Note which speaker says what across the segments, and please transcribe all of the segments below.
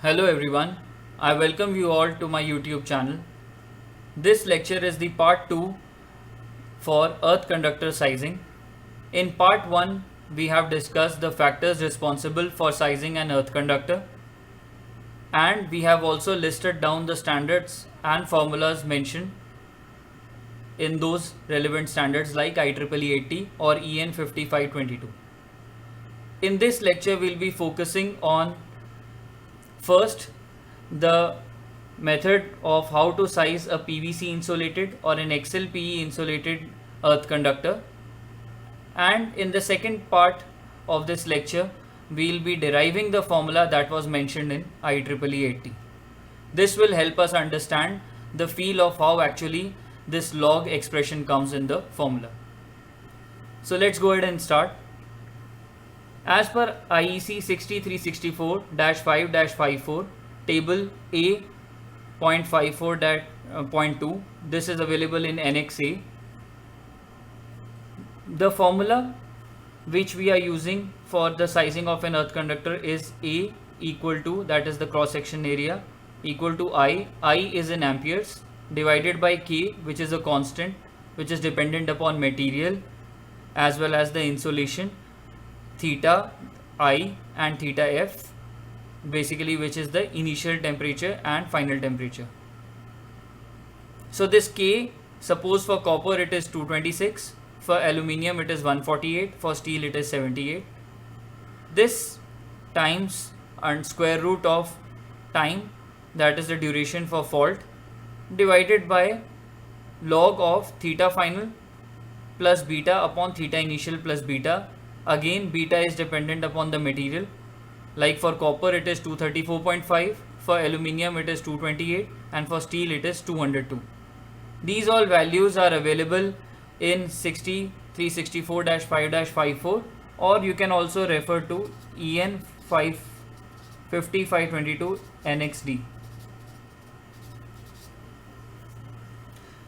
Speaker 1: Hello everyone, I welcome you all to my YouTube channel. This lecture is the part 2 for earth conductor sizing. In part 1, we have discussed the factors responsible for sizing an earth conductor, and we have also listed down the standards and formulas mentioned in those relevant standards like IEEE 80 or EN 5522. In this lecture, we'll be focusing on first the method of how to size a PVC insulated or an XLPE insulated earth conductor, and in the second part of this lecture we'll be deriving the formula that was mentioned in IEEE 80. This will help us understand the feel of how actually this log expression comes in the formula. So let's go ahead and start. As per IEC 6364-5-54 table A.54.2, this is available in Annex A. The formula which we are using for the sizing of an earth conductor is A equal to, that is the cross section area, equal to I is in amperes, divided by K, which is a constant which is dependent upon material as well as the insulation, theta I and theta F, basically which is the initial temperature and final temperature. So this K, suppose for copper it is 226, for aluminium it is 148, for steel it is 78. This times and square root of time, that is the duration for fault, divided by log of theta final plus beta upon theta initial plus beta. Again, beta is dependent upon the material, like for copper it is 234.5, for aluminium it is 228, and for steel it is 202. These all values are available in 6364-5-54, or you can also refer to EN 5522 Annex D.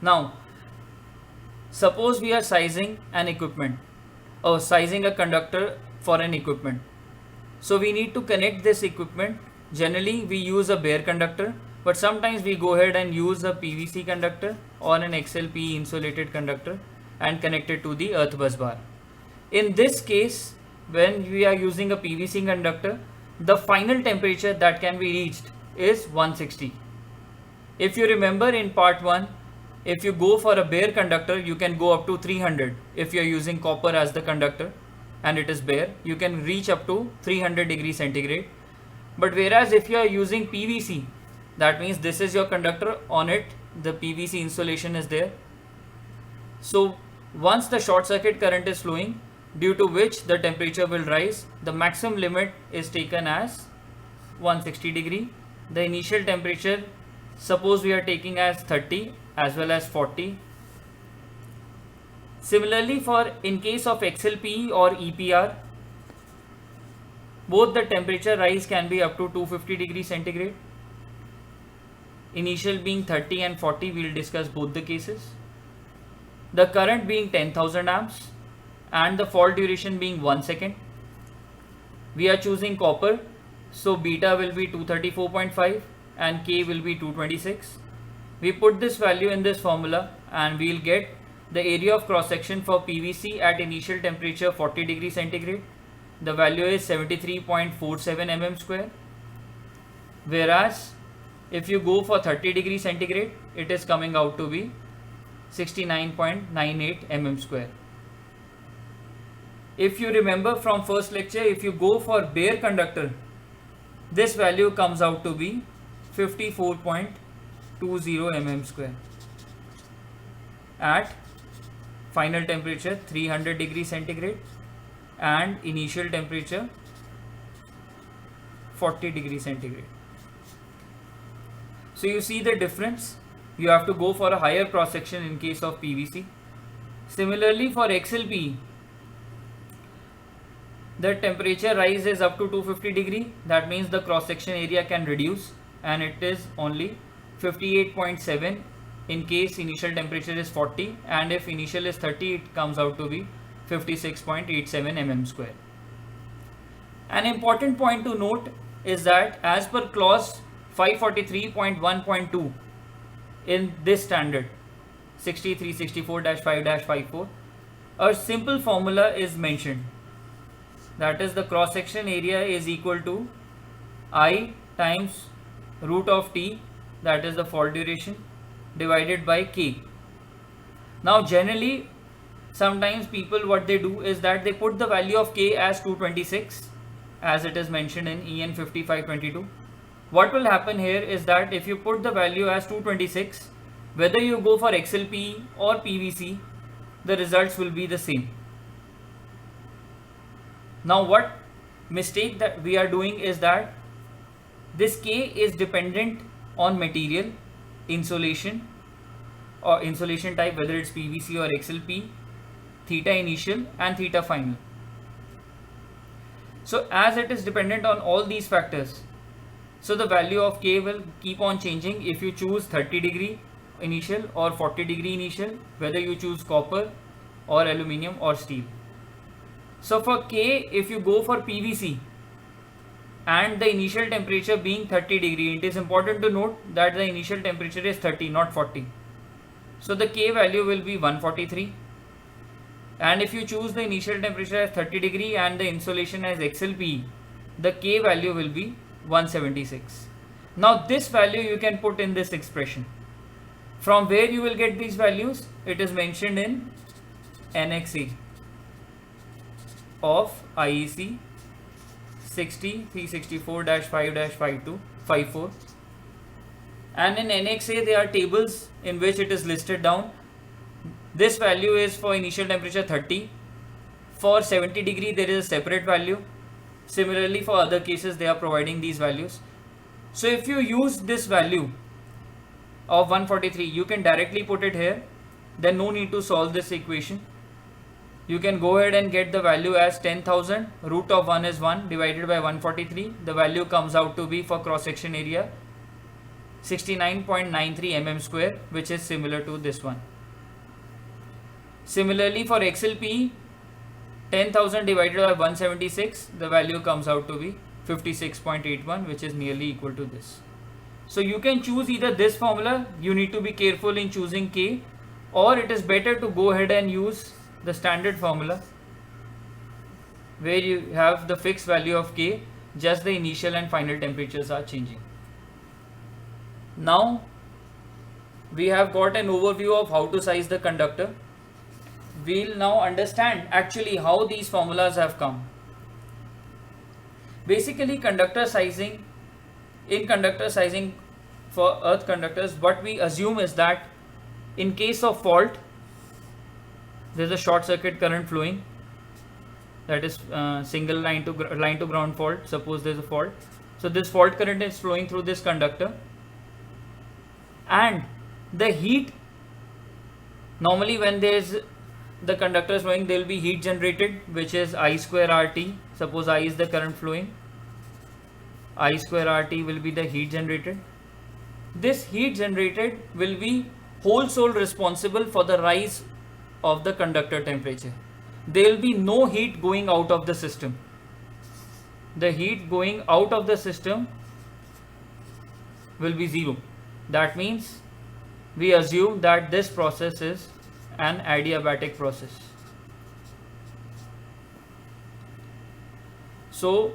Speaker 1: Now, suppose we are sizing an equipment or sizing a conductor for an equipment. So we need to connect this equipment. Generally we use a bare conductor, but sometimes we go ahead and use a PVC conductor or an XLPE insulated conductor and connect it to the earth bus bar. In this case, when we are using a PVC conductor, the final temperature that can be reached is 160. If you remember in part 1, if you go for a bare conductor, you can go up to 300. If you are using copper as the conductor and it is bare, you can reach up to 300 degrees centigrade. But whereas if you are using PVC, that means this is your conductor, on it the PVC insulation is there. So once the short circuit current is flowing, due to which the temperature will rise, the maximum limit is taken as 160 degree. The initial temperature, suppose we are taking as 30 as well as 40. Similarly, for in case of XLPE or EPR, both the temperature rise can be up to 250 degrees centigrade. Initial being 30 and 40, we will discuss both the cases. The current being 10,000 amps and the fault duration being 1 second. We are choosing copper, so beta will be 234.5 and K will be 226. We put this value in this formula and we will get the area of cross section for PVC at initial temperature 40 degrees centigrade. The value is 73.47 mm square. Whereas if you go for 30 degrees centigrade, it is coming out to be 69.98 mm square. If you remember from first lecture, if you go for bare conductor, this value comes out to be 54.20 mm square at final temperature 300 degrees centigrade and initial temperature 40 degrees centigrade. So you see the difference. You have to go for a higher cross section in case of PVC. Similarly, for XLPE, the temperature rise is up to 250 degree. That means the cross section area can reduce and it is only 58.7 in case initial temperature is 40, and if initial is 30, it comes out to be 56.87 mm square. An important point to note is that as per clause 543.1.2 in this standard 6364-5-54, a simple formula is mentioned, that is the cross section area is equal to I times root of t, that is the fault duration, divided by k. Now generally sometimes people what they do is that they put the value of k as 226 as it is mentioned in EN 5522. What will happen here is that if you put the value as 226, whether you go for XLPE or PVC, the results will be the same. Now what mistake that we are doing is that this K is dependent on material, insulation or insulation type, whether it's PVC or XLPE, theta initial and theta final. So as it is dependent on all these factors, so the value of K will keep on changing if you choose 30° initial or 40° initial, whether you choose copper or aluminium or steel. So for K, if you go for PVC and the initial temperature being 30°, it is important to note that the initial temperature is 30, not 40. So the K value will be 143. And if you choose the initial temperature as 30° and the insulation as XLPE, the K value will be 176. Now this value you can put in this expression. From where you will get these values? It is mentioned in Annex A of IEC 60-364-5-54, and in Annex A there are tables in which it is listed down. This value is for initial temperature 30. For 70° there is a separate value. Similarly for other cases they are providing these values. So if you use this value of 143, you can directly put it here, then no need to solve this equation. You can go ahead and get the value as 10,000, root of 1 is 1 divided by 143. The value comes out to be for cross section area 69.93 mm square, which is similar to this one. Similarly for XLPE, 10,000 divided by 176, the value comes out to be 56.81, which is nearly equal to this. So you can choose either this formula, you need to be careful in choosing K, or it is better to go ahead and use the standard formula where you have the fixed value of K, just the initial and final temperatures are changing. Now we have got an overview of how to size the conductor. We'll now understand actually how these formulas have come. Basically conductor sizing, in conductor sizing for earth conductors, what we assume is that in case of fault, there is a short circuit current flowing, that is single line to ground fault. Suppose there is a fault, so this fault current is flowing through this conductor, and the heat, normally when there is the conductor is flowing, there will be heat generated, which is I square RT. Suppose I is the current flowing, I square RT will be the heat generated. This heat generated will be whole sole responsible for the rise of the conductor temperature. There will be no heat going out of the system. The heat going out of the system will be zero. That means we assume that this process is an adiabatic process. So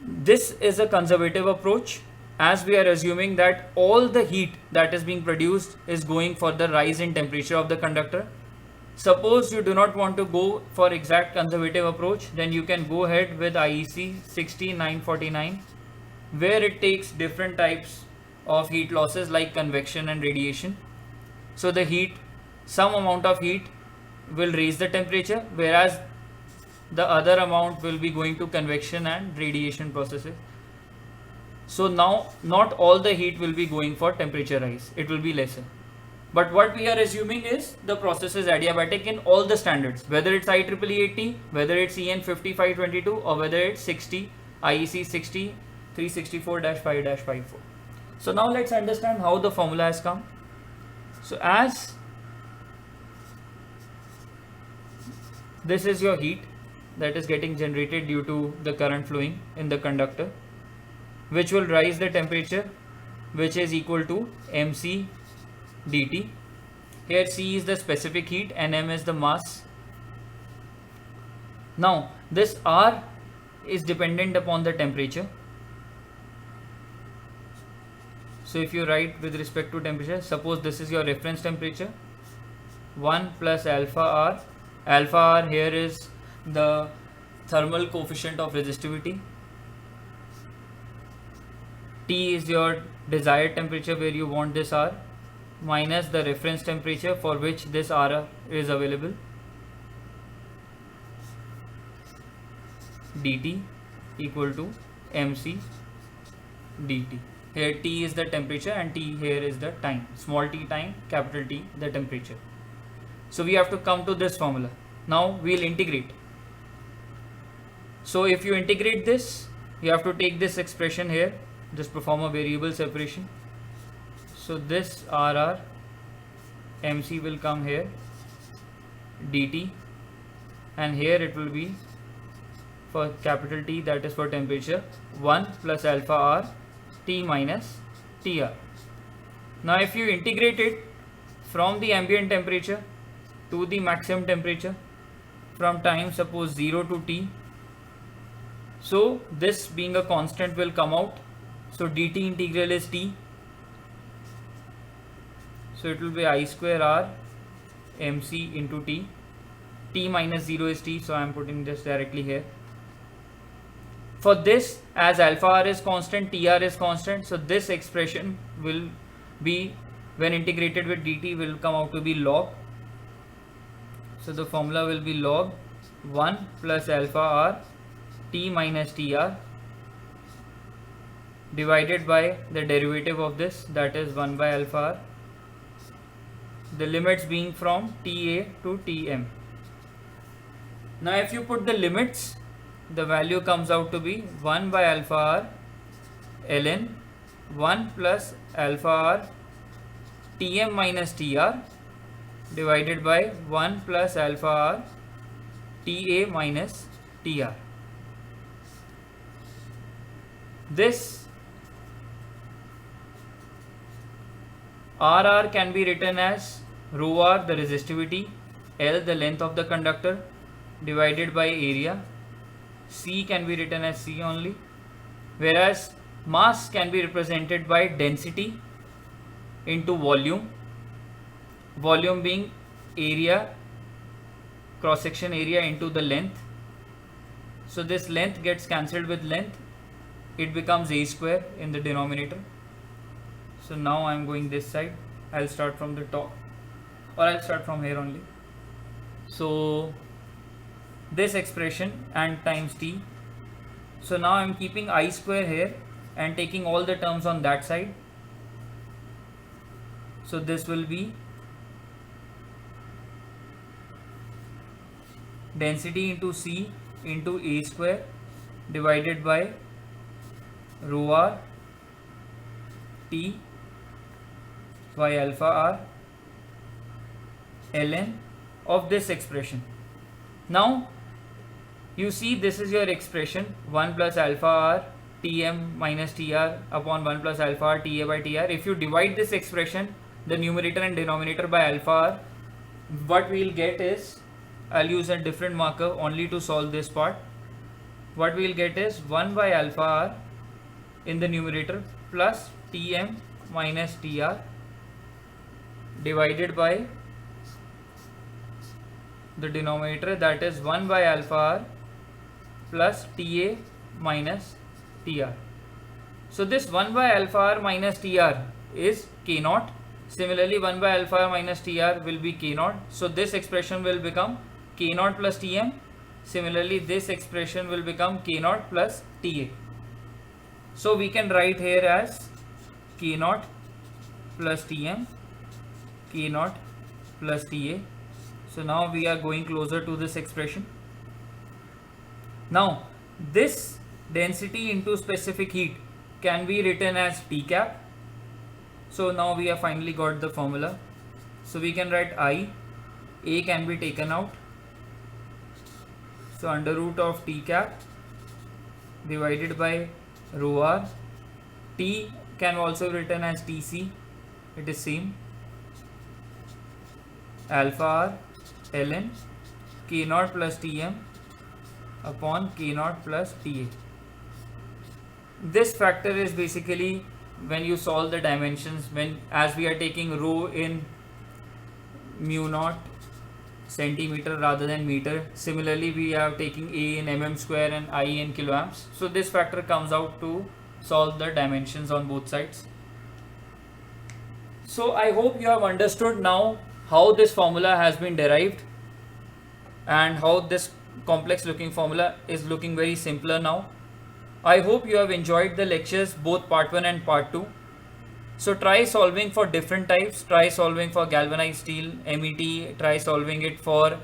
Speaker 1: this is a conservative approach, as we are assuming that all the heat that is being produced is going for the rise in temperature of the conductor. Suppose you do not want to go for exact conservative approach, then you can go ahead with IEC 60949, where it takes different types of heat losses like convection and radiation. So the heat, some amount of heat will raise the temperature, whereas the other amount will be going to convection and radiation processes. So now not all the heat will be going for temperature rise, it will be lesser. But what we are assuming is the process is adiabatic in all the standards, whether it's IEEE 80, whether it's EN 5522, or whether it's 60 IEC 60 364-5-54. So now let's understand how the formula has come. So as this is your heat, that is getting generated due to the current flowing in the conductor, which will rise the temperature, which is equal to mc dt. Here C is the specific heat and m is the mass. Now this R is dependent upon the temperature. So if you write with respect to temperature, suppose this is your reference temperature, 1 plus alpha R. Alpha R here is the thermal coefficient of resistivity. T is your desired temperature where you want this R, minus the reference temperature for which this R is available, dt equal to mc dt. Here T is the temperature and T here is the time, small t time, capital T the temperature. So we have to come to this formula. Now we'll integrate. So if you integrate this, you have to take this expression here, just perform a variable separation. So this RR mc will come here, dt, and here it will be for capital T, that is for temperature, 1 plus alpha R T minus Tr. Now if you integrate it from the ambient temperature to the maximum temperature, from time suppose 0 to T, so this being a constant will come out. So dt integral is T, so it will be I square R mc into T. T minus 0 is T, so I am putting this directly here. For this, as alpha R is constant, Tr is constant, so this expression will be, when integrated with dt, will come out to be log. So the formula will be log 1 plus alpha R T minus Tr divided by the derivative of this, that is 1 by alpha R, the limits being from Ta to Tm. Now if you put the limits, the value comes out to be 1 by alpha R ln 1 plus alpha R Tm minus Tr divided by 1 plus alpha R Ta minus Tr. This Rr can be written as rho R, the resistivity, L, the length of the conductor, divided by area. C can be written as C only, whereas mass can be represented by density into volume, volume being area, cross section area into the length. So this length gets cancelled with length, it becomes a square in the denominator. So now I am going this side, I'll start from the top, or I'll start from here only. So this expression and times T. So now I am keeping I square here and taking all the terms on that side. So this will be density into C into A square divided by rho R T by alpha R ln of this expression. Now you see this is your expression 1 plus alpha R Tm minus Tr upon 1 plus alpha R Ta by Tr. If you divide this expression, the numerator and denominator, by alpha R, what we will get is, I'll use a different marker only to solve this part. What we will get is 1 by alpha R in the numerator plus Tm minus Tr divided by the denominator, that is 1 by alpha R plus Ta minus Tr. So this 1 by alpha R minus Tr is K naught. Similarly 1 by alpha R minus Tr will be K naught. So this expression will become K naught plus Tm. Similarly this expression will become K naught plus Ta. So we can write here as K naught plus Tm, K naught plus Ta. So now we are going closer to this expression. Now this density into specific heat can be written as T cap. So now we have finally got the formula. So we can write I, A can be taken out. So under root of T cap divided by rho r. T can also be written as Tc, it is same, alpha r ln k naught plus Tm upon k naught plus Ta. This factor is basically when you solve the dimensions, when as we are taking rho in mu naught centimeter rather than meter. Similarly, we are taking A in mm square and I in kiloamps. So this factor comes out to solve the dimensions on both sides. So I hope you have understood now how this formula has been derived and how this complex looking formula is looking very simpler now. I hope you have enjoyed the lectures, both part 1 and part 2. So try solving for different types, try solving for galvanized steel, MET, try solving it for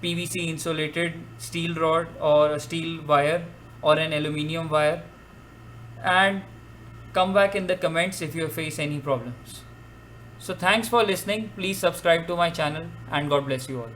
Speaker 1: PVC insulated steel rod or a steel wire or an aluminium wire, and come back in the comments if you face any problems. So thanks for listening, please subscribe to my channel and God bless you all.